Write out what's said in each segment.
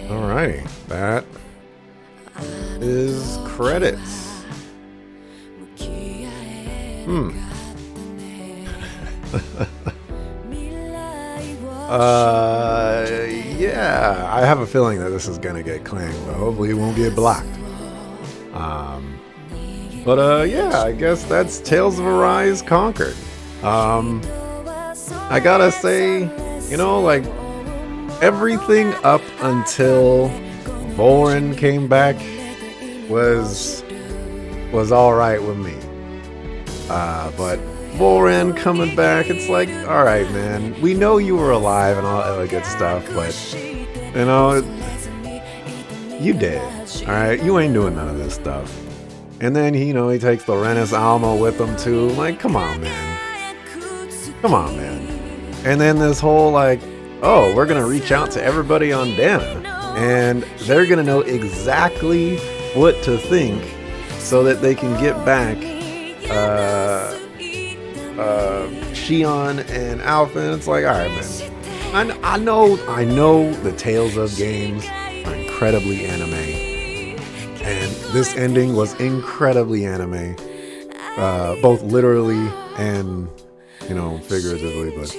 Alrighty, that is credits. Yeah, I have a feeling that this is gonna get claimed, but hopefully it won't get blocked. Yeah, I guess that's Tales of Arise Conquered. I gotta say, like everything up until Vorin came back was all right with me. But Vorin coming back, it's like, all right, man, we know you were alive and all that other good stuff, but you dead. All right, you ain't doing none of this stuff. And then he takes the Renis Alma with him too. Like, come on, man. And then this whole oh, we're gonna reach out to everybody on Dana, and they're gonna know exactly what to think so that they can get back Shion and Alpha. It's like, all right, man. I know the Tales of games are incredibly anime, and this ending was incredibly anime, both literally and figuratively. But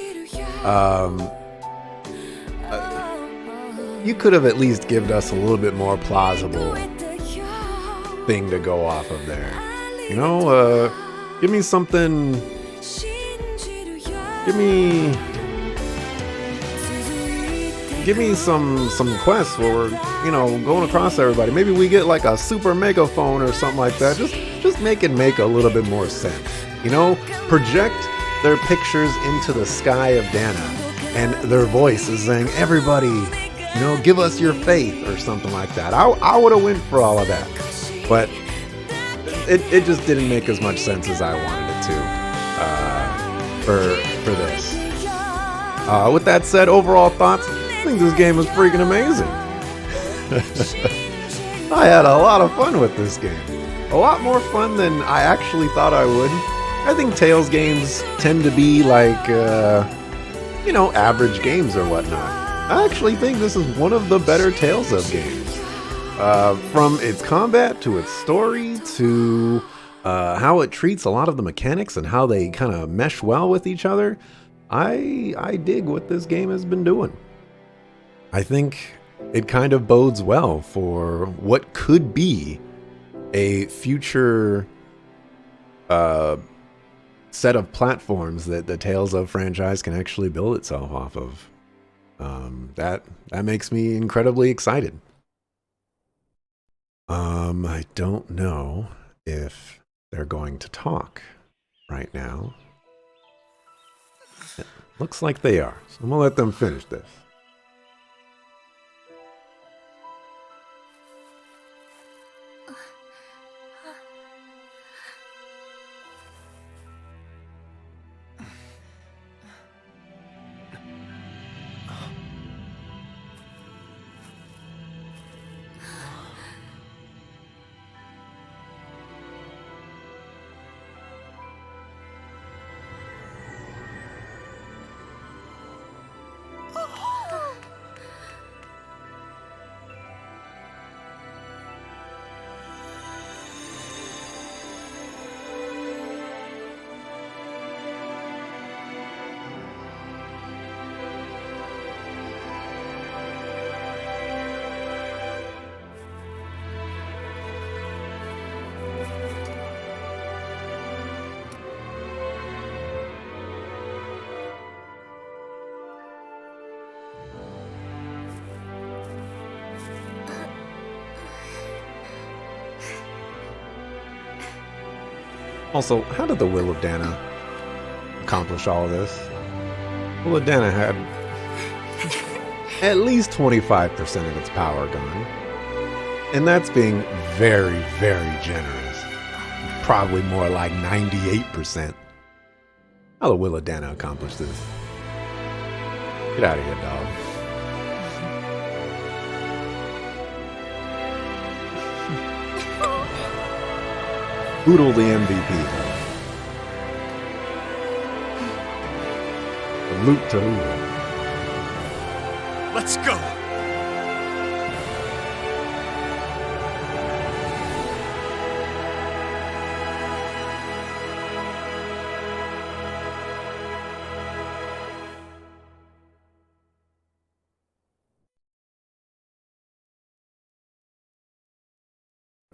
you could have at least given us a little bit more plausible thing to go off of there. Give me something. Give me some quests where we're going across everybody. Maybe we get like a super megaphone or something like that. Just make it make a little bit more sense. Project their pictures into the sky of Dana, and their voice is saying, "Everybody, give us your faith," or something like that. I would have went for all of that, but it just didn't make as much sense as I wanted it to for this. With that said, overall thoughts, I think this game is freaking amazing. I had a lot of fun with this game. A lot more fun than I actually thought I would. I think Tales games tend to be like, average games or whatnot. I actually think this is one of the better Tales of games. From its combat to its story to how it treats a lot of the mechanics and how they kind of mesh well with each other. I dig what this game has been doing. I think it kind of bodes well for what could be a future set of platforms that the Tales of franchise can actually build itself off of. That makes me incredibly excited. I don't know if they're going to talk right now. It looks like they are, so I'm gonna let them finish this. Also, how did the Will of Dana accomplish all of this? Will of Dana had at least 25% of its power gone. And that's being very, very generous. Probably more like 98%. How did Will of Dana accomplish this? Get out of here, dog. Boodle the MVP. The loot to loot. Let's go.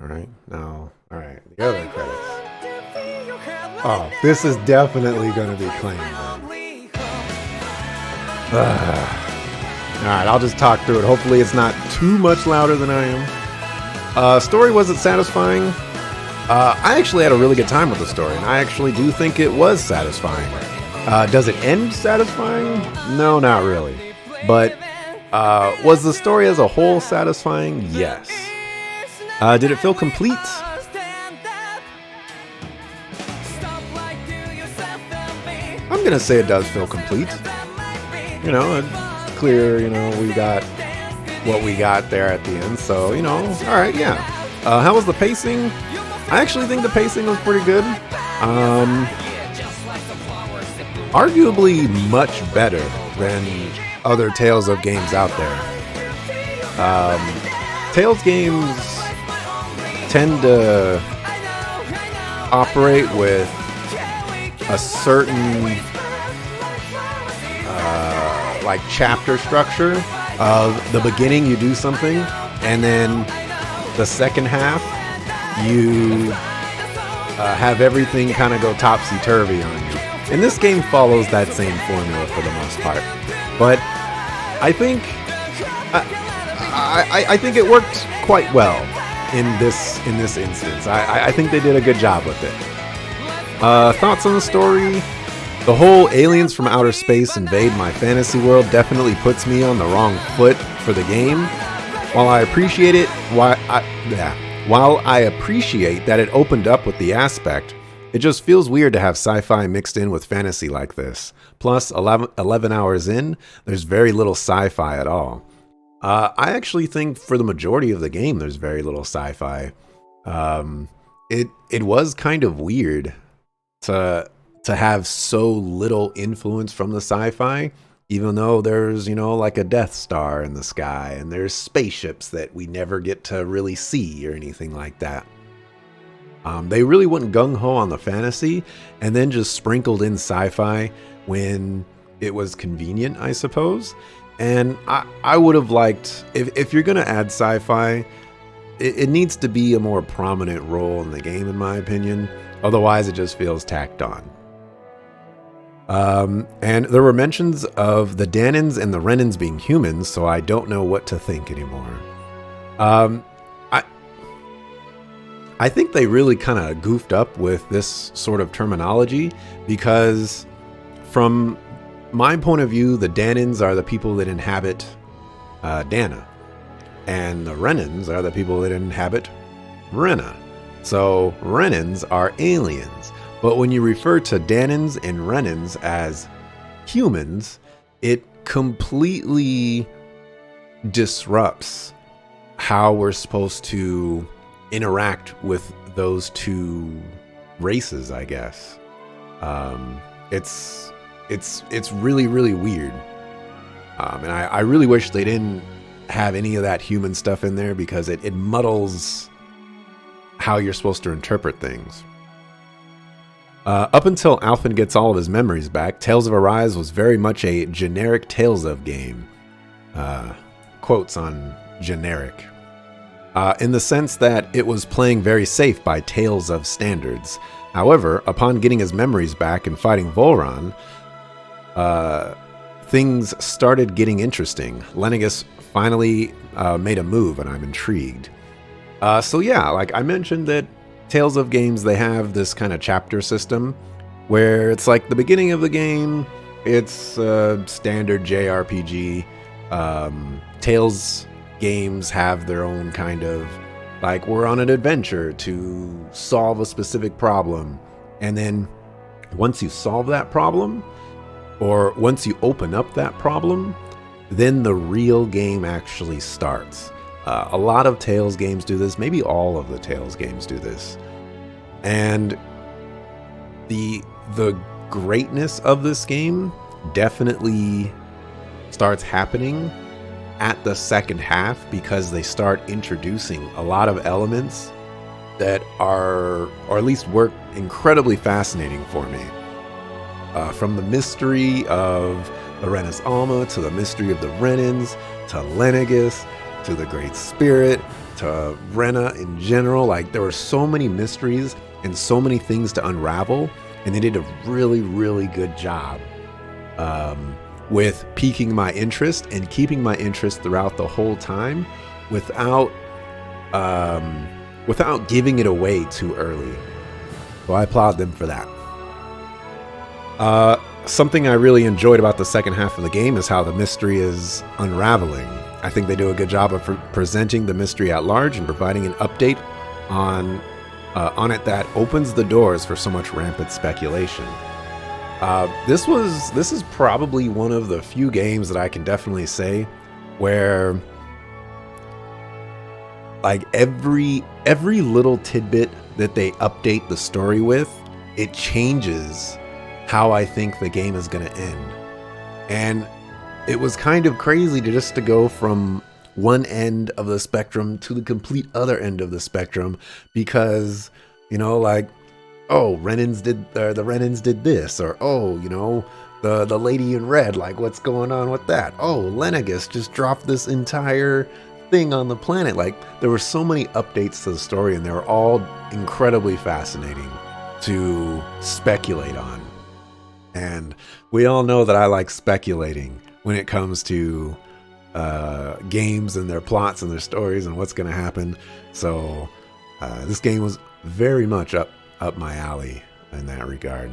All right, now, all right, the other credits. Oh, this is definitely going to be claimed. All right, I'll just talk through it. Hopefully it's not too much louder than I am. Story wasn't satisfying. I actually had a really good time with the story, and I actually do think it was satisfying. Does it end satisfying? No, not really. But was the story as a whole satisfying? Yes. Did it feel complete? I'm going to say it does feel complete. You know, it's clear, you know, we got what we got there at the end. So, you know, all right, yeah. How was the pacing? I actually think the pacing was pretty good. Arguably much better than other Tales of games out there. Tales games tend to operate with a certain like chapter structure of the beginning you do something, and then the second half you have everything kind of go topsy-turvy on you. And this game follows that same formula for the most part. But I think I think it worked quite well in this instance. I think they did a good job with it. Thoughts on the story? The whole aliens from outer space invade my fantasy world definitely puts me on the wrong foot for the game. While I appreciate it, while I appreciate that it opened up with the aspect, it just feels weird to have sci-fi mixed in with fantasy like this. Plus, 11 hours in, there's very little sci-fi at all. I actually think for the majority of the game, there's very little sci-fi. It was kind of weird to have so little influence from the sci-fi, even though there's, you know, like a Death Star in the sky, and there's spaceships that we never get to really see or anything like that. They really went gung-ho on the fantasy and then just sprinkled in sci-fi when it was convenient, I suppose. And I would have liked, if you're going to add sci-fi, it needs to be a more prominent role in the game, in my opinion. Otherwise, it just feels tacked on. And there were mentions of the Dahnans and the Renans being humans, so I don't know what to think anymore. I think they really kind of goofed up with this sort of terminology, because from my point of view, the Dahnans are the people that inhabit Dahna, and the Renans are the people that inhabit Renna. So Renans are aliens. But when you refer to Dahnans and Renans as humans, it completely disrupts how we're supposed to interact with those two races, I guess. It's really, really weird. And I really wish they didn't have any of that human stuff in there, because it muddles how you're supposed to interpret things. Up until Alphen gets all of his memories back, Tales of Arise was very much a generic Tales of game. Quotes on generic. In the sense that it was playing very safe by Tales of standards. However, upon getting his memories back and fighting Vholran, things started getting interesting. Lennigus finally made a move, and I'm intrigued. So yeah, like I mentioned, that Tales of games, they have this kind of chapter system where it's like the beginning of the game, it's a standard JRPG. Tales games have their own kind of, like, we're on an adventure to solve a specific problem. And then once you solve that problem, or once you open up that problem, then the real game actually starts. A lot of Tales games do this, maybe all of the Tales games do this. And the greatness of this game definitely starts happening at the second half, because they start introducing a lot of elements that are, or at least were, incredibly fascinating for me. From the mystery of the Renis Alma, to the mystery of the Renans, to Lennigus, to the Great Spirit, to Rena in general. Like, there were so many mysteries and so many things to unravel, and they did a really, really good job with piquing my interest and keeping my interest throughout the whole time without giving it away too early. So I applaud them for that. Something I really enjoyed about the second half of the game is how the mystery is unraveling. I think they do a good job of presenting the mystery at large and providing an update on it that opens the doors for so much rampant speculation. This is probably one of the few games that I can definitely say where, like, every little tidbit that they update the story with, it changes how I think the game is going to end. And it was kind of crazy to go from one end of the spectrum to the complete other end of the spectrum, because, you know, like, oh, the Renans did this, or, oh, you know, the lady in red, like, what's going on with that? Oh, Lenegis just dropped this entire thing on the planet. Like, there were so many updates to the story, and they were all incredibly fascinating to speculate on. And we all know that I like speculating when it comes to games and their plots and their stories and what's going to happen. So this game was very much up my alley in that regard.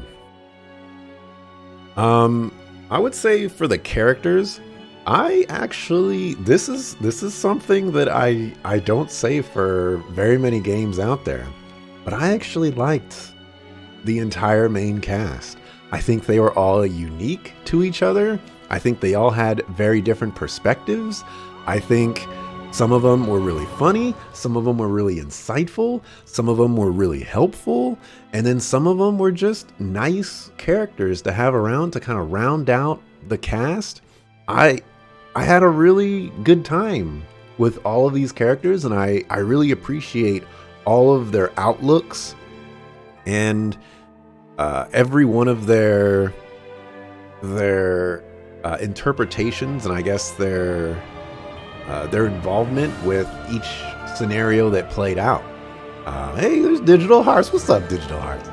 I would say for the characters, this is something that I don't say for very many games out there, but I actually liked the entire main cast. I think they were all unique to each other. I think they all had very different perspectives. I think some of them were really funny, some of them were really insightful, some of them were really helpful, and then some of them were just nice characters to have around to kind of round out the cast. I had a really good time with all of these characters, and I really appreciate all of their outlooks and every one of their interpretations, and I guess their involvement with each scenario that played out. Hey, there's Digital Hearts. What's up, Digital Hearts?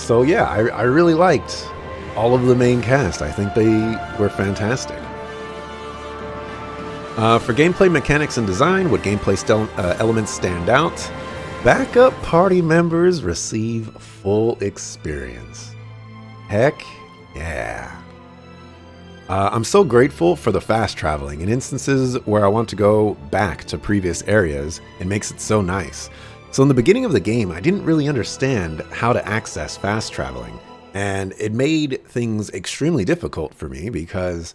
So yeah, I really liked all of the main cast. I think they were fantastic. For gameplay mechanics and design, what gameplay elements stand out? Backup party members receive full experience. Heck yeah. I'm so grateful for the fast traveling. In instances where I want to go back to previous areas, it makes it so nice. So in the beginning of the game, I didn't really understand how to access fast traveling, and it made things extremely difficult for me because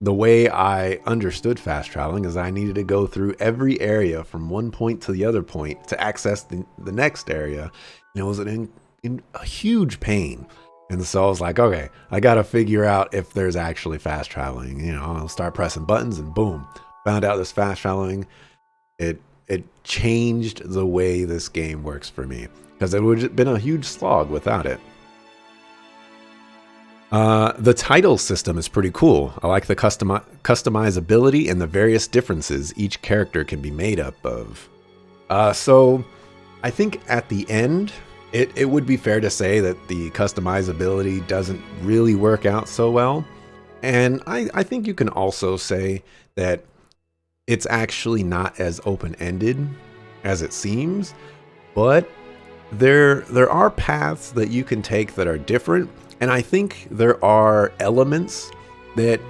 the way I understood fast traveling is I needed to go through every area from one point to the other point to access the next area. And it was a huge pain. And so I was like, okay, I got to figure out if there's actually fast traveling. You know, I'll start pressing buttons, and boom, found out there's fast traveling. It changed the way this game works for me, because it would have been a huge slog without it. The title system is pretty cool. I like the customizability and the various differences each character can be made up of. So I think at the end, it would be fair to say that the customizability doesn't really work out so well. And I think you can also say that it's actually not as open-ended as it seems, but there are paths that you can take that are different. And I think there are elements that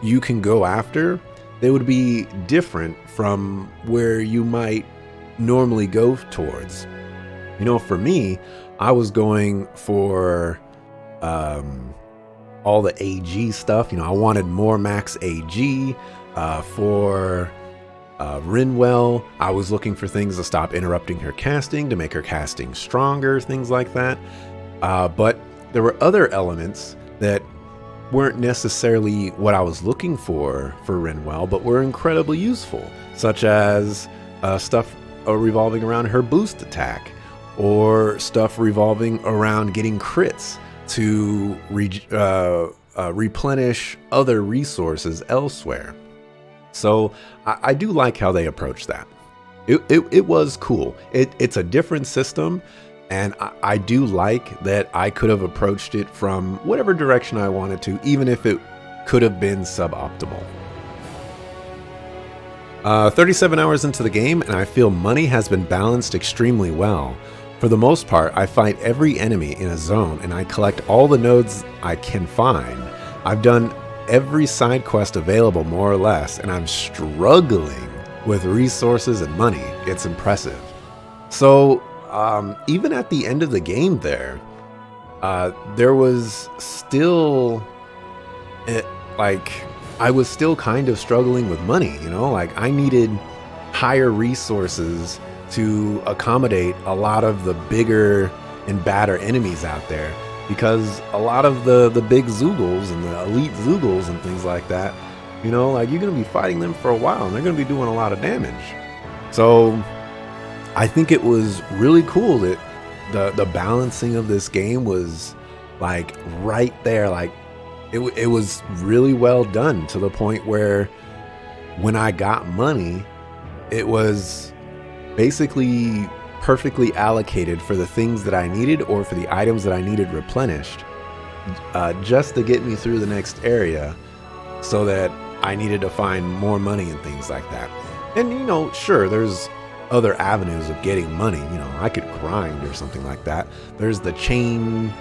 you can go after that would be different from where you might normally go towards. You know, for me, I was going for all the AG stuff. You know, I wanted more max AG. For Rinwell, I was looking for things to stop interrupting her casting, to make her casting stronger, things like that. But there were other elements that weren't necessarily what I was looking for Rinwell, but were incredibly useful, such as stuff revolving around her boost attack, or stuff revolving around getting crits to replenish other resources elsewhere. So I do like how they approach that. It was cool. It's a different system, and I do like that I could have approached it from whatever direction I wanted to, even if it could have been suboptimal. 37 hours into the game, and I feel money has been balanced extremely well. For the most part, I fight every enemy in a zone, and I collect all the nodes I can find. I've done every side quest available, more or less, and I'm struggling with resources and money. It's impressive. So, even at the end of the game there was still, like, I was still kind of struggling with money, like I needed higher resources to accommodate a lot of the bigger and badder enemies out there, because a lot of the big Zoogles and the elite Zoogles and things like that, like you're going to be fighting them for a while and they're going to be doing a lot of damage. So I think it was really cool that the balancing of this game was like right there. Like it was really well done, to the point where when I got money, it was basically perfectly allocated for the things that I needed, or for the items that I needed replenished, just to get me through the next area, so that I needed to find more money and things like that. And sure, there's other avenues of getting money. I could grind or something like that. There's the chain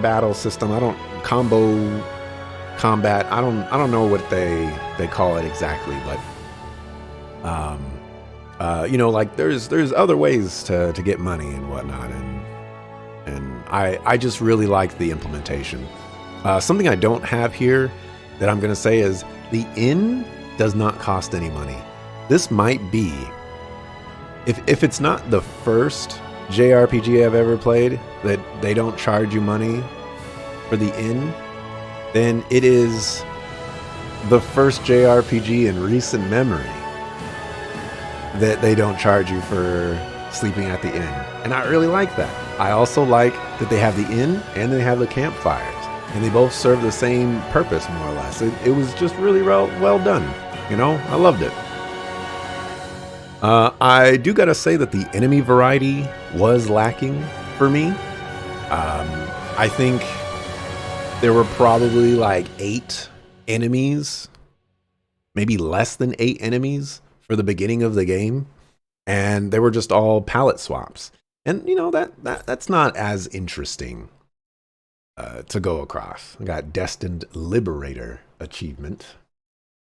battle system. Combo combat. I don't know what they call it exactly, but like there's other ways to get money and whatnot, and I just really like the implementation. Something I don't have here that I'm gonna say is the inn does not cost any money. This might be, if it's not the first JRPG I've ever played that they don't charge you money for the inn, then it is the first JRPG in recent memory that they don't charge you for sleeping at the inn. And I really like that. I also like that they have the inn and they have the campfires, and they both serve the same purpose, more or less. It was just really well done. I loved it. I do gotta say that the enemy variety was lacking for me. I think there were probably like 8 enemies, maybe less than 8 enemies for the beginning of the game, and they were just all palette swaps. And that's not as interesting to go across. I got Destined Liberator achievement.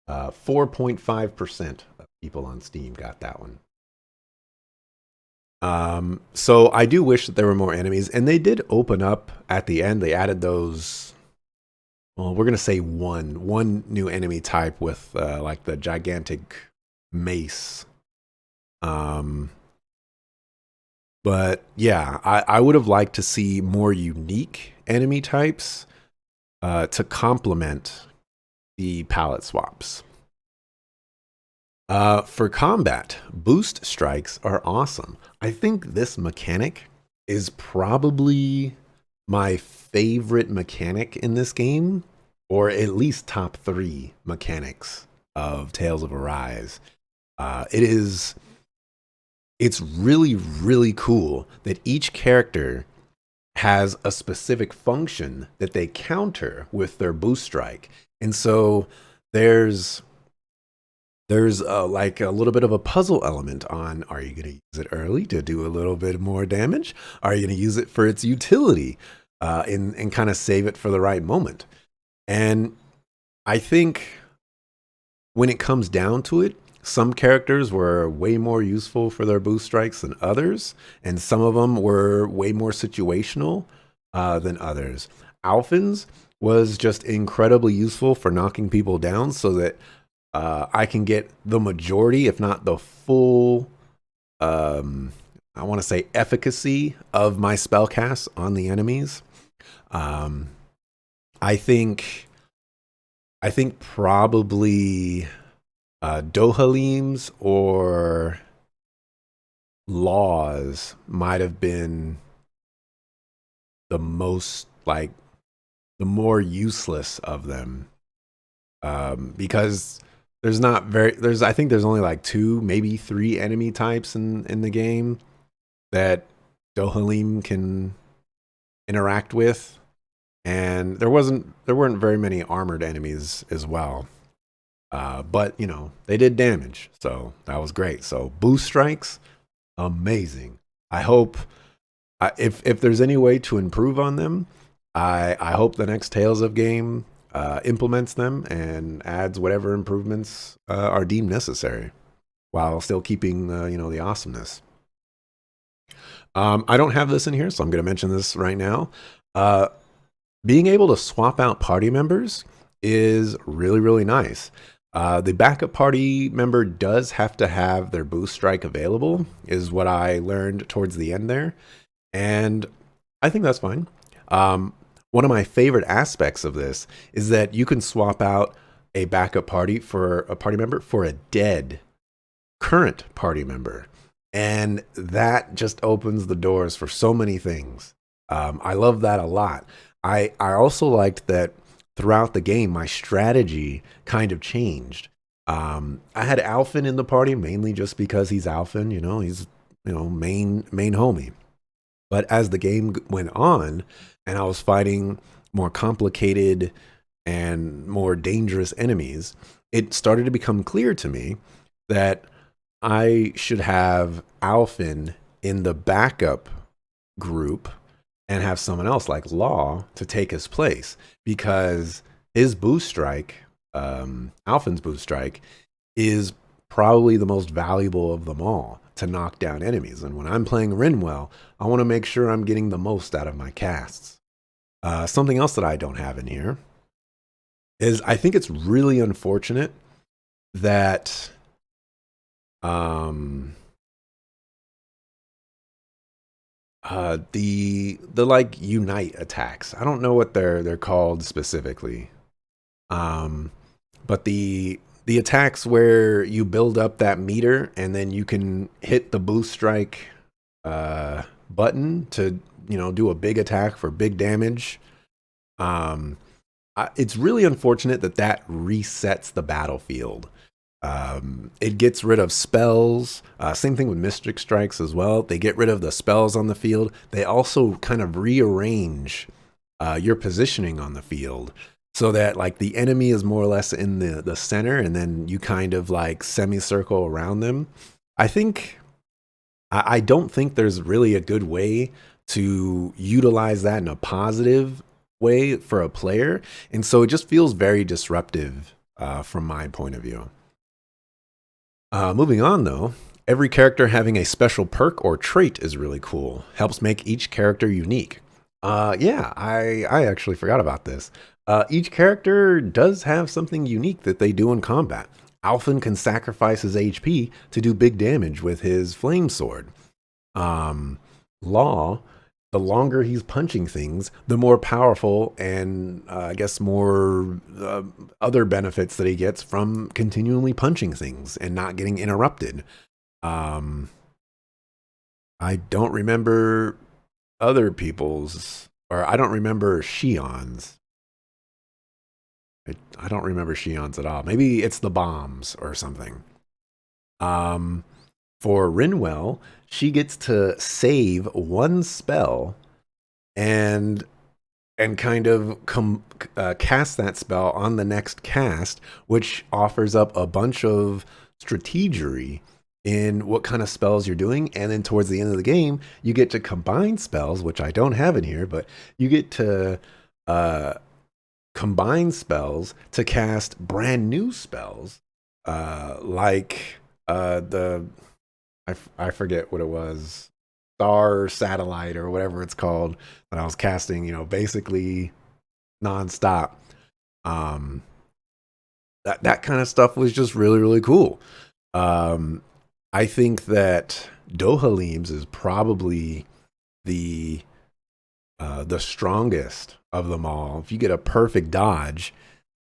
4.5% of people on Steam got that one. So I do wish that there were more enemies, and they did open up at the end. They added those, well, we're gonna say one new enemy type with like the gigantic mace. But yeah, I would have liked to see more unique enemy types to complement the palette swaps. For combat, boost strikes are awesome. I think this mechanic is probably my favorite mechanic in this game, or at least top 3 mechanics of Tales of Arise. It's really, really cool that each character has a specific function that they counter with their boost strike. And so there's like a little bit of a puzzle element on, are you going to use it early to do a little bit more damage? Are you going to use it for its utility and kind of save it for the right moment? And I think when it comes down to it, some characters were way more useful for their boost strikes than others, and some of them were way more situational than others. Alphen's was just incredibly useful for knocking people down, so that I can get the majority, if not the full, I want to say efficacy of my spell cast on the enemies. I think probably Dohalim's or Laws might have been the most, like, the more useless of them, because there's not very there's I think there's only like two, maybe three enemy types in the game that Dohalim can interact with, and there weren't very many armored enemies as well. But you know, they did damage, so that was great. So boost strikes, amazing. I hope if there's any way to improve on them, I hope the next Tales of game implements them and adds whatever improvements are deemed necessary, while still keeping the awesomeness. I don't have this in here, so I'm going to mention this right now. Being able to swap out party members is really, really nice. The backup party member does have to have their boost strike available, is what I learned towards the end there. And I think that's fine. One of my favorite aspects of this is that you can swap out a backup party for a party member for a dead current party member. And that just opens the doors for so many things. I love that a lot. I also liked that throughout the game, my strategy kind of changed. I had Alphen in the party mainly just because he's Alphen, he's main homie. But as the game went on, and I was fighting more complicated and more dangerous enemies, it started to become clear to me that I should have Alphen in the backup group and have someone else like Law to take his place, because his boost strike, Alphen's boost strike, is probably the most valuable of them all to knock down enemies. And when I'm playing Rinwell, I want to make sure I'm getting the most out of my casts. Something else that I don't have in here is I think it's really unfortunate that the like unite attacks. I don't know what they're called specifically. But the attacks where you build up that meter and then you can hit the boost strike button to do a big attack for big damage. It's really unfortunate that resets the battlefield. It gets rid of spells. Same thing with Mystic Strikes as well. They get rid of the spells on the field. They also kind of rearrange your positioning on the field so that like the enemy is more or less in the center, and then you kind of like semicircle around them. I don't think there's really a good way to utilize that in a positive way for a player, and so it just feels very disruptive from my point of view. Moving on though, every character having a special perk or trait is really cool. Helps make each character unique. Yeah, I actually forgot about this. Each character does have something unique that they do in combat. Alphen can sacrifice his HP to do big damage with his flame sword. Law, the longer he's punching things, the more powerful and I guess more other benefits that he gets from continually punching things and not getting interrupted. I don't remember other people's, or I don't remember Shion's. I don't remember Shion's at all. Maybe it's the bombs or something. For Rinwell, she gets to save one spell and kind of cast that spell on the next cast, which offers up a bunch of strategery in what kind of spells you're doing. And then towards the end of the game, you get to combine spells, which I don't have in here, but you get to combine spells to cast brand new spells, like I forget what it was, Star Satellite or whatever it's called, that I was casting, basically nonstop. That kind of stuff was just really, really cool. I think that Dohalim's is probably the strongest of them all. If you get a perfect dodge,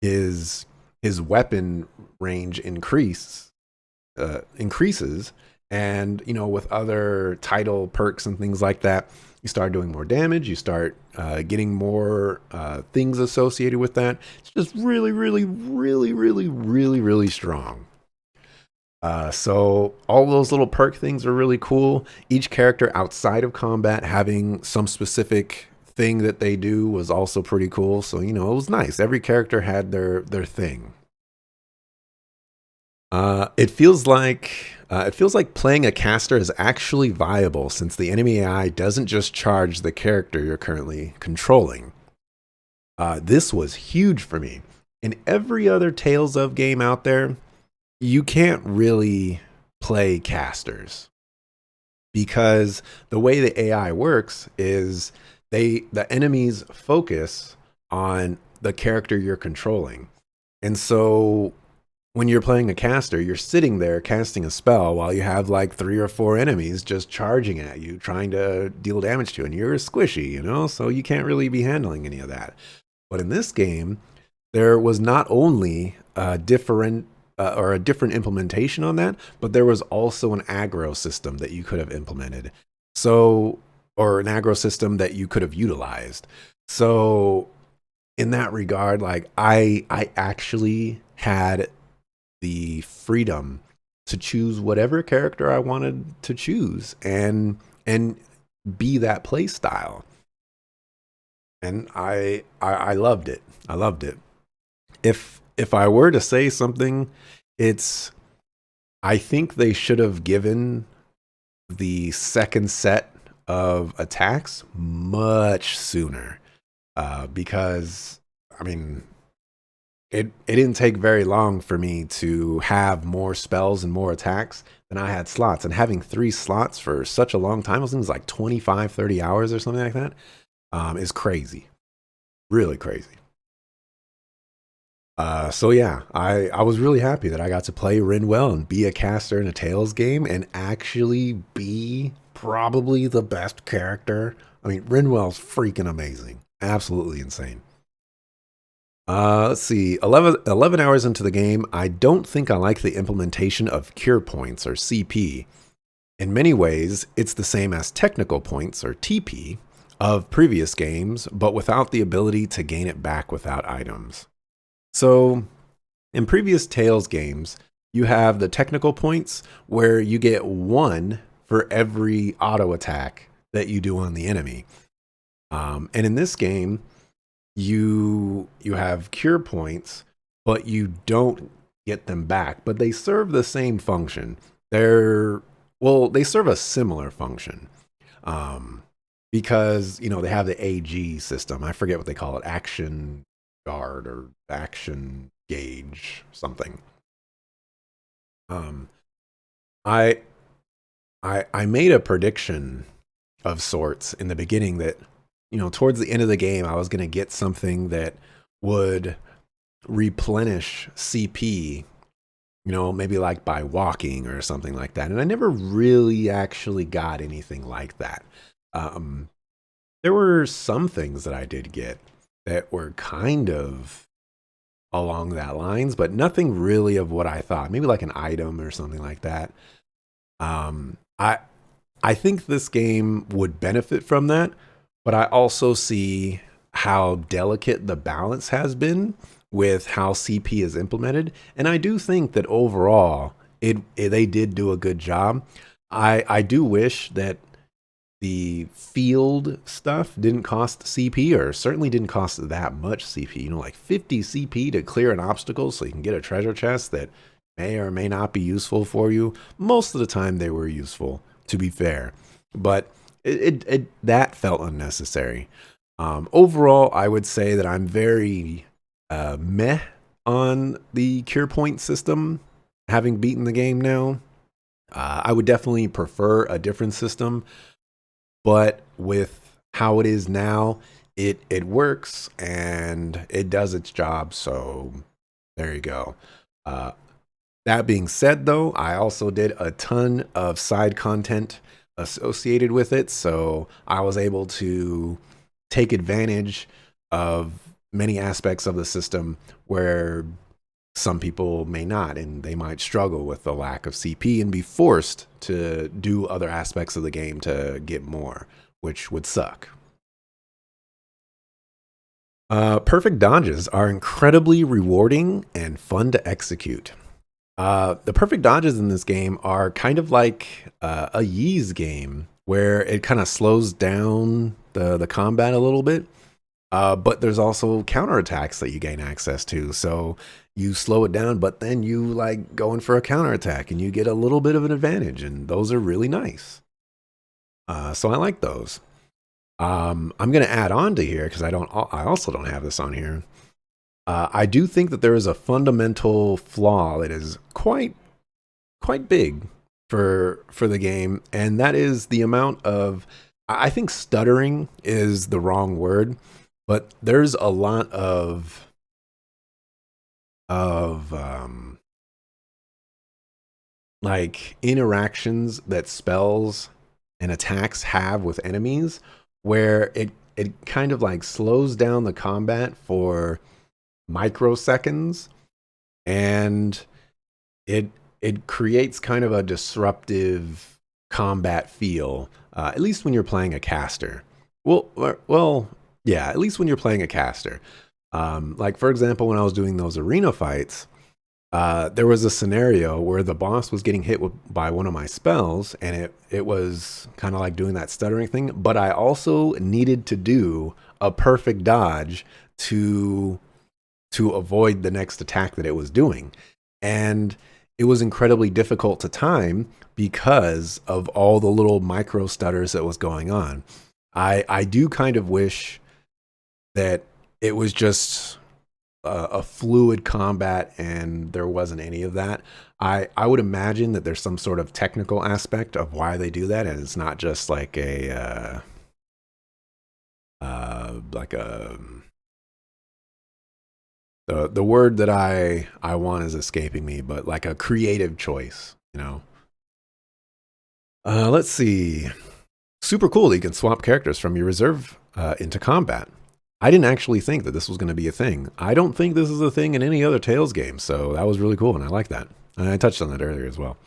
his weapon range increases, and with other title perks and things like that, You start doing more damage. You start getting more things associated with that. It's just really, really, really, really, really, really strong. So all those little perk things are really cool. Each character outside of combat having some specific thing that they do was also pretty cool. So it was nice. Every character had their thing. It feels like playing a caster is actually viable since the enemy AI doesn't just charge the character you're currently controlling. This was huge for me. In every other Tales of game out there, you can't really play casters because the way the AI works is the enemies focus on the character you're controlling. And so when you're playing a caster, you're sitting there casting a spell while you have like 3 or 4 enemies just charging at you, trying to deal damage to you, and you're squishy, so you can't really be handling any of that. But in this game, there was not only a different implementation on that, but there was also an aggro system that you could have implemented. Or an aggro system that you could have utilized. So in that regard, like I actually had the freedom to choose whatever character I wanted to choose and be that play style. And I loved it. I loved it. If I were to say something, it's I think they should have given the second set of attacks much sooner. Because I mean it didn't take very long for me to have more spells and more attacks than I had slots. And having 3 slots for such a long time, I think it was like 25, 30 hours or something like that, is crazy. Really crazy. So yeah, I was really happy that I got to play Rinwell and be a caster in a Tales game and actually be probably the best character. I mean, Rinwell's freaking amazing. Absolutely insane. Let's see, 11 hours into the game, I don't think I like the implementation of cure points, or CP. In many ways, it's the same as technical points, or TP, of previous games, but without the ability to gain it back without items. So, in previous Tales games, you have the technical points where you get 1 for every auto attack that you do on the enemy. And in this game, you have cure points, but you don't get them back. But they serve the same function. They serve a similar function. Because they have the AG system. I forget what they call it, action guard or action gauge, something. Um, I I made a prediction of sorts in the beginning that towards the end of the game I was going to get something that would replenish CP, maybe like by walking or something like that. And I never really actually got anything like that. Um, there were some things that I did get that were kind of along that lines, but nothing really of what I thought. Maybe like an item or something like that. Um, I I think this game would benefit from that, but I also see how delicate the balance has been with how CP is implemented, and I do think that overall they did do a good job. I do wish that the field stuff didn't cost CP, or certainly didn't cost that much CP. Like 50 CP to clear an obstacle so you can get a treasure chest that may or may not be useful for you. Most of the time they were useful, to be fair, but that felt unnecessary. Overall, I would say that I'm very meh on the cure point system, having beaten the game now. I would definitely prefer a different system, but with how it is now, it works and it does its job. So there you go. Uh, that being said, though, I also did a ton of side content associated with it, so I was able to take advantage of many aspects of the system where some people may not, and they might struggle with the lack of CP and be forced to do other aspects of the game to get more, which would suck. Perfect dodges are incredibly rewarding and fun to execute. The perfect dodges in this game are kind of like a Ys game where it kind of slows down the combat a little bit. But there's also counterattacks that you gain access to. So you slow it down, but then you like go in for a counterattack and you get a little bit of an advantage. And those are really nice. So I like those. I'm going to add on to here because I also don't have this on here. I do think that there is a fundamental flaw that is quite big for the game, and that is the amount of, I think stuttering is the wrong word, but there's a lot of like interactions that spells and attacks have with enemies where it kind of like slows down the combat for microseconds, and it creates kind of a disruptive combat feel, at least when you're playing a caster. Well, yeah, at least when you're playing a caster. Like for example, when I was doing those arena fights, there was a scenario where the boss was getting hit by one of my spells, and it was kind of like doing that stuttering thing. But I also needed to do a perfect dodge to avoid the next attack that it was doing, and it was incredibly difficult to time because of all the little micro stutters that was going on. I do kind of wish that it was just a fluid combat and there wasn't any of that. I would imagine that there's some sort of technical aspect of why they do that, and it's not just like a the word that I want is escaping me, but like a creative choice, you know. Let's see. Super cool that you can swap characters from your reserve into combat. I didn't actually think that this was going to be a thing. I don't think this is a thing in any other Tales game, so that was really cool, and I like that. And I touched on that earlier as well.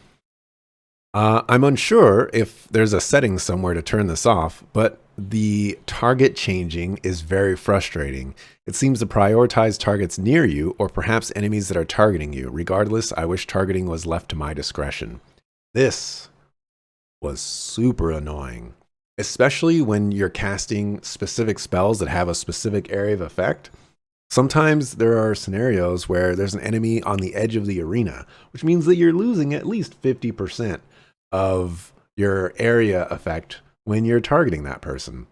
I'm unsure if there's a setting somewhere to turn this off, but the target changing is very frustrating. It seems to prioritize targets near you or perhaps enemies that are targeting you. Regardless, I wish targeting was left to my discretion. This was super annoying, especially when you're casting specific spells that have a specific area of effect. Sometimes there are scenarios where there's an enemy on the edge of the arena, which means that you're losing at least 50% of your area effect when you're targeting that person.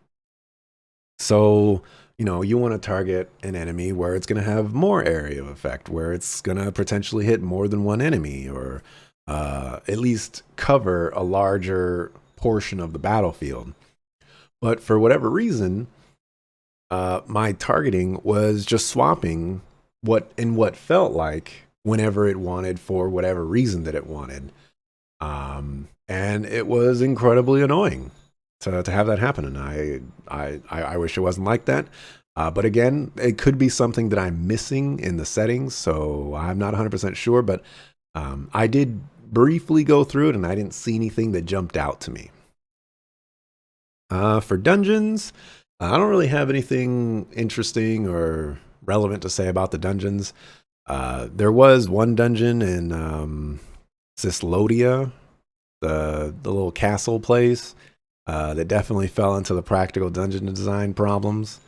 So, you know, you want to target an enemy where it's going to have more area of effect, where it's going to potentially hit more than one enemy, or at least cover a larger portion of the battlefield. But for whatever reason, my targeting was just swapping what felt like whenever it wanted for whatever reason that it wanted. And it was incredibly annoying to have that happen. And I wish it wasn't like that. But again, it could be something that I'm missing in the settings, so I'm not 100% sure. But I did briefly go through it, and I didn't see anything that jumped out to me. For dungeons, I don't really have anything interesting or relevant to say about the dungeons. There was one dungeon in Cislodia, the little castle place, that definitely fell into the practical dungeon design problems.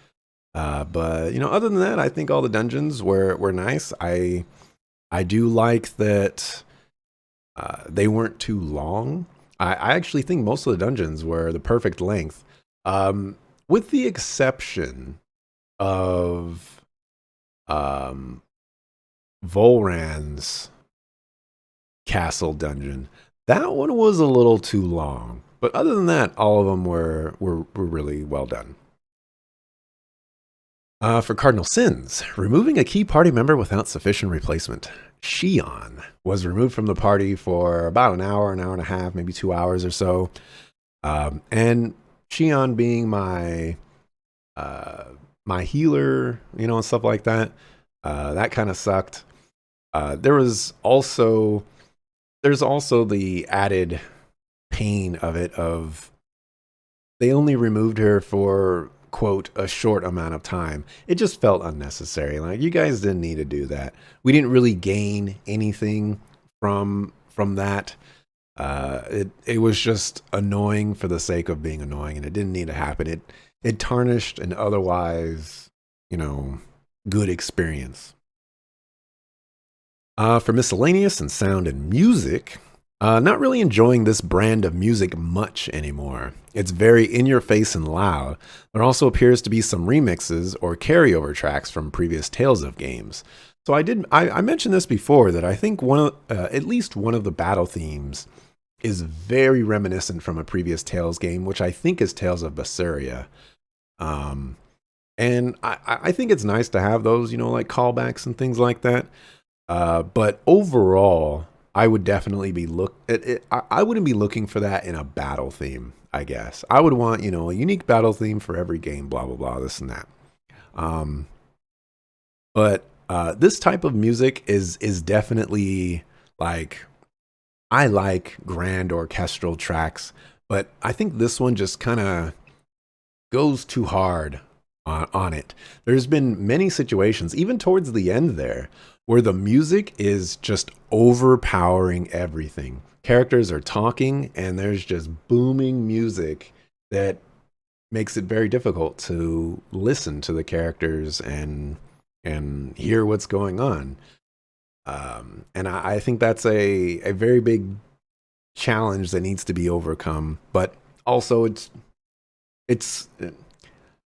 But you know, other than that, I think all the dungeons were nice. I do like that they weren't too long. I actually think most of the dungeons were the perfect length, with the exception of Volran's castle dungeon. That one was a little too long, but other than that, all of them were really well done. For Cardinal Sins, removing a key party member without sufficient replacement. Shion was removed from the party for about an hour and a half, maybe 2 hours or so. And Shion being my healer, you know, and stuff like that, that kind of sucked. There's also the added pain of it, of they only removed her for quote a short amount of time. It just felt unnecessary. Like you guys didn't need to do that. We didn't really gain anything from that. It was just annoying for the sake of being annoying, and it didn't need to happen. It tarnished an otherwise, good experience. For miscellaneous and sound and music, not really enjoying this brand of music much anymore. It's very in your face and loud. There also appears to be some remixes or carryover tracks from previous Tales of games. So I mentioned this before that I think at least one of the battle themes is very reminiscent from a previous Tales game, which I think is Tales of Berseria. And I think it's nice to have those, like callbacks and things like that. But overall, I would definitely be I wouldn't be looking for that in a battle theme, I guess. I would want, a unique battle theme for every game, blah, blah, blah, this and that. But this type of music is definitely like, I like grand orchestral tracks, but I think this one just kind of goes too hard on it. There's been many situations, even towards the end there, where the music is just overpowering everything. Characters are talking and there's just booming music that makes it very difficult to listen to the characters and hear what's going on. And I think that's a very big challenge that needs to be overcome. But also, it's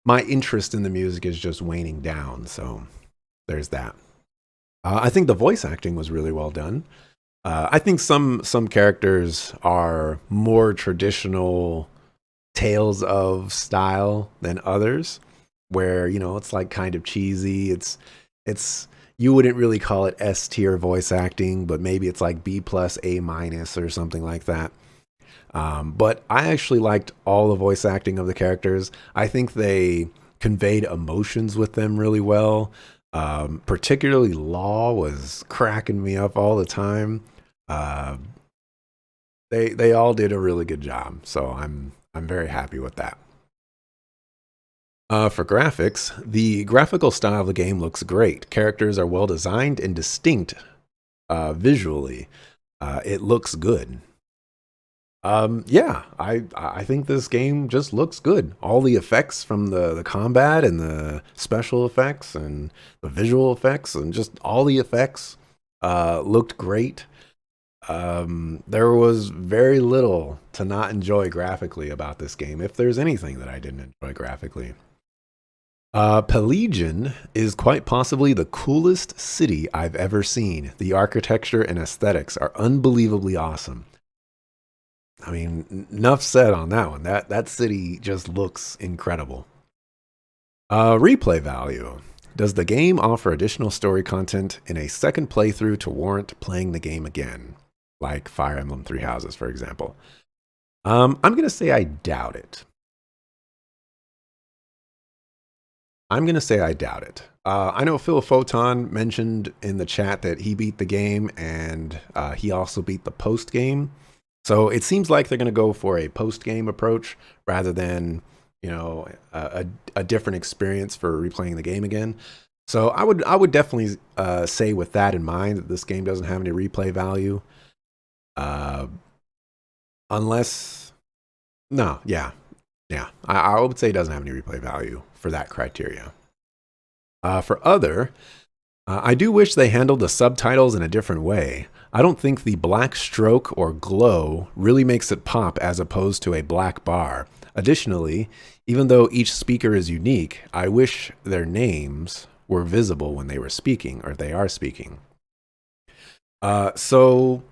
my interest in the music is just waning down. So there's that. I think the voice acting was really well done. I think some characters are more traditional Tales of style than others, where it's like kind of cheesy. It's you wouldn't really call it S tier voice acting, but maybe it's like B plus A minus or something like that. But I actually liked all the voice acting of the characters. I think they conveyed emotions with them really well. Particularly Law was cracking me up all the time. They all did a really good job, so I'm very happy with that. For graphics, the graphical style of the game looks great. Characters are well designed and distinct visually. It looks good. Yeah, I think this game just looks good. All the effects from the combat and the special effects and the visual effects and just all the effects looked great. There was very little to not enjoy graphically about this game, if there's anything that I didn't enjoy graphically. Pelagian is quite possibly the coolest city I've ever seen. The architecture and aesthetics are unbelievably awesome. I mean, enough said on that one. That city just looks incredible. Replay value. Does the game offer additional story content in a second playthrough to warrant playing the game again? Like Fire Emblem Three Houses, for example. I'm going to say I doubt it. I know Phil Photon mentioned in the chat that he beat the game and he also beat the post game. So it seems like they're going to go for a post-game approach rather than, a different experience for replaying the game again. So I would definitely say with that in mind that this game doesn't have any replay value, unless I would say it doesn't have any replay value for that criteria. For other, I do wish they handled the subtitles in a different way. I don't think the black stroke or glow really makes it pop as opposed to a black bar. Additionally, even though each speaker is unique, I wish their names were visible when they were speaking, or if they are speaking. So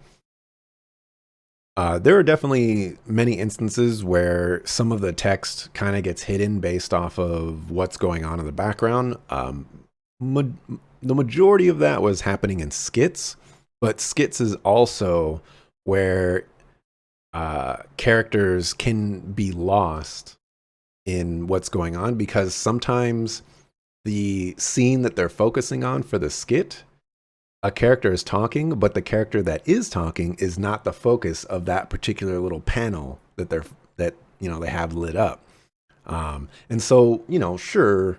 there are definitely many instances where some of the text kind of gets hidden based off of what's going on in the background. The majority of that was happening in skits. But skits is also where characters can be lost in what's going on, because sometimes the scene that they're focusing on for the skit, a character is talking, but the character that is talking is not the focus of that particular little panel that they have lit up. And so, sure,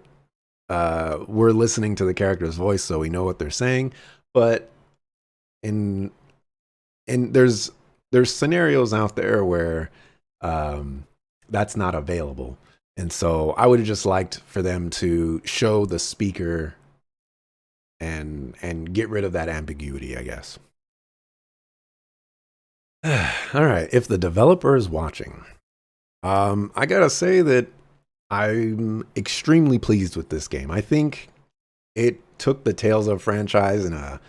we're listening to the character's voice, so we know what they're saying. But in there's scenarios out there where that's not available. And so I would have just liked for them to show the speaker and get rid of that ambiguity, I guess. All right, if the developer is watching, I gotta say that I'm extremely pleased with this game. I think it took the Tales of franchise in a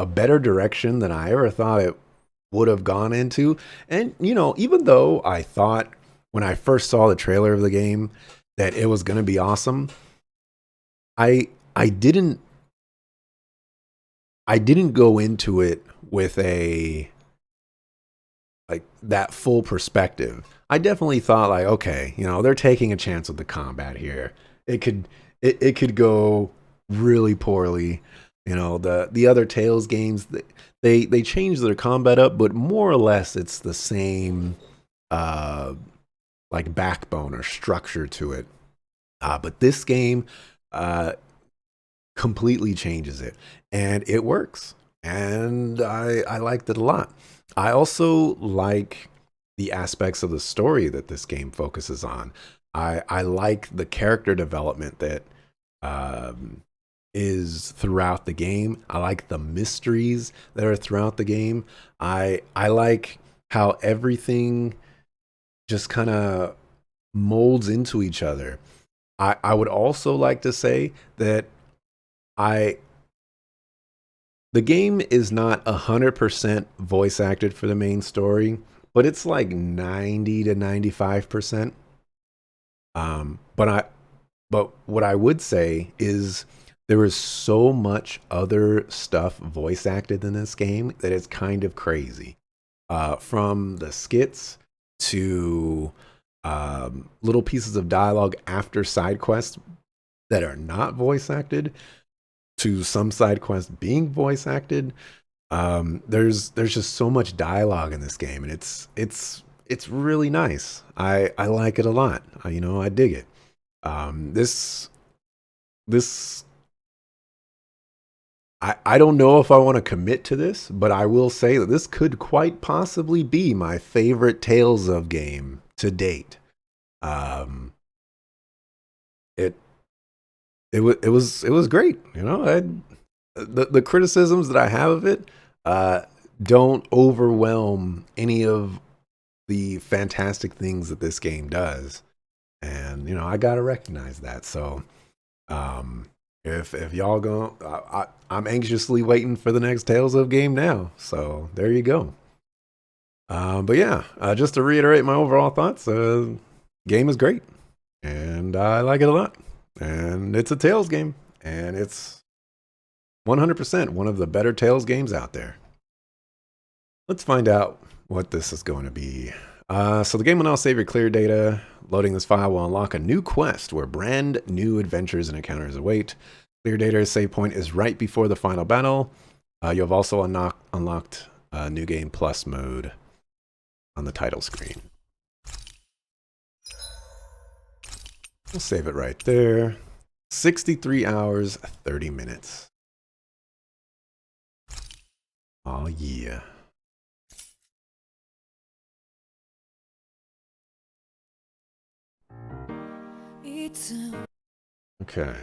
better direction than I ever thought it would have gone into. And, even though I thought when I first saw the trailer of the game that it was going to be awesome, I didn't go into it with a like that full perspective. I definitely thought like, okay, they're taking a chance with the combat here. It could go really poorly. The other Tales games, they changed their combat up, but more or less it's the same like backbone or structure to it. But this game completely changes it, and it works. And I liked it a lot. I also like the aspects of the story that this game focuses on. I like the character development that is throughout the game. I like the mysteries that are throughout the game. I like how everything just kind of molds into each other. I would also like to say that the game is not 100% voice acted for the main story, but it's like 90 to 95%. But what I would say is there is so much other stuff voice acted in this game that it's kind of crazy. From the skits to little pieces of dialogue after side quests that are not voice acted, to some side quests being voice acted. There's just so much dialogue in this game, and it's really nice. I like it a lot. I dig it. This I don't know if I want to commit to this, but I will say that this could quite possibly be my favorite Tales of game to date. It was great. The criticisms that I have of it don't overwhelm any of the fantastic things that this game does, and I gotta recognize that. So if y'all go, I'm anxiously waiting for the next Tales of game now. So there you go. But yeah, just to reiterate my overall thoughts, game is great, and I like it a lot. And it's a Tales game, and it's 100% one of the better Tales games out there. Let's find out what this is going to be. So the game will now save your clear data. Loading this file will unlock a new quest where brand new adventures and encounters await. Clear data save point is right before the final battle. You have also unlocked New Game Plus mode on the title screen. We'll save it right there. 63 hours, 30 minutes. Oh yeah. Okay.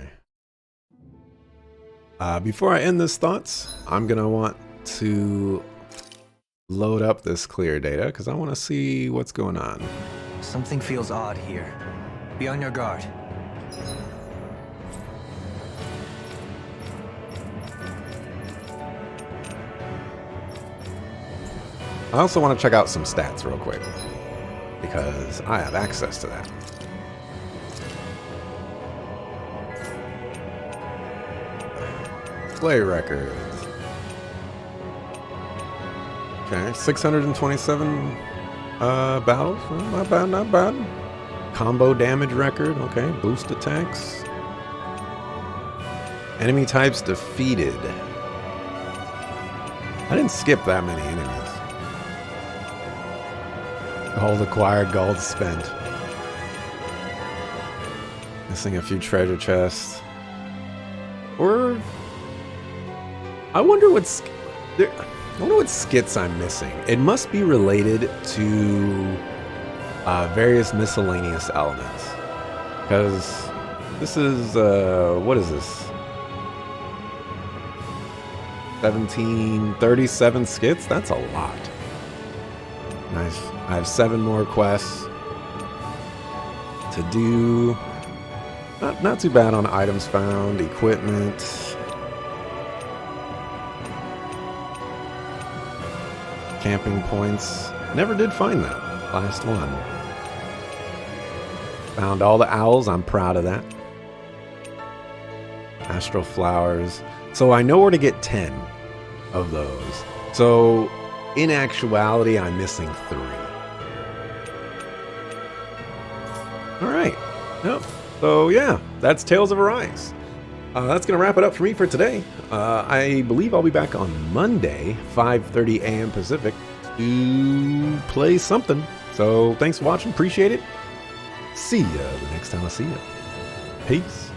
Before I end this thoughts, I'm gonna want to load up this clear data because I want to see what's going on. Something feels odd here. Be on your guard. I also want to check out some stats real quick because I have access to that. Play records. Okay, 627 battles. Not bad, not bad. Combo damage record. Okay, boost attacks. Enemy types defeated. I didn't skip that many enemies. Gold acquired, gold spent. Missing a few treasure chests. Or I wonder what skits I'm missing. It must be related to various miscellaneous elements. Because this is what is this? 1737 skits? That's a lot. Nice. I have 7 more quests to do. Not too bad on items found, equipment. Camping points. Never did find that last one. Found all the owls. I'm proud of that. Astral flowers. So I know where to get 10 of those. So in actuality, I'm missing 3. All right. Yep. So yeah, that's Tales of Arise. That's going to wrap it up for me for today. I believe I'll be back on Monday, 5:30 a.m. Pacific, to play something. So thanks for watching. Appreciate it. See ya the next time I see ya. Peace.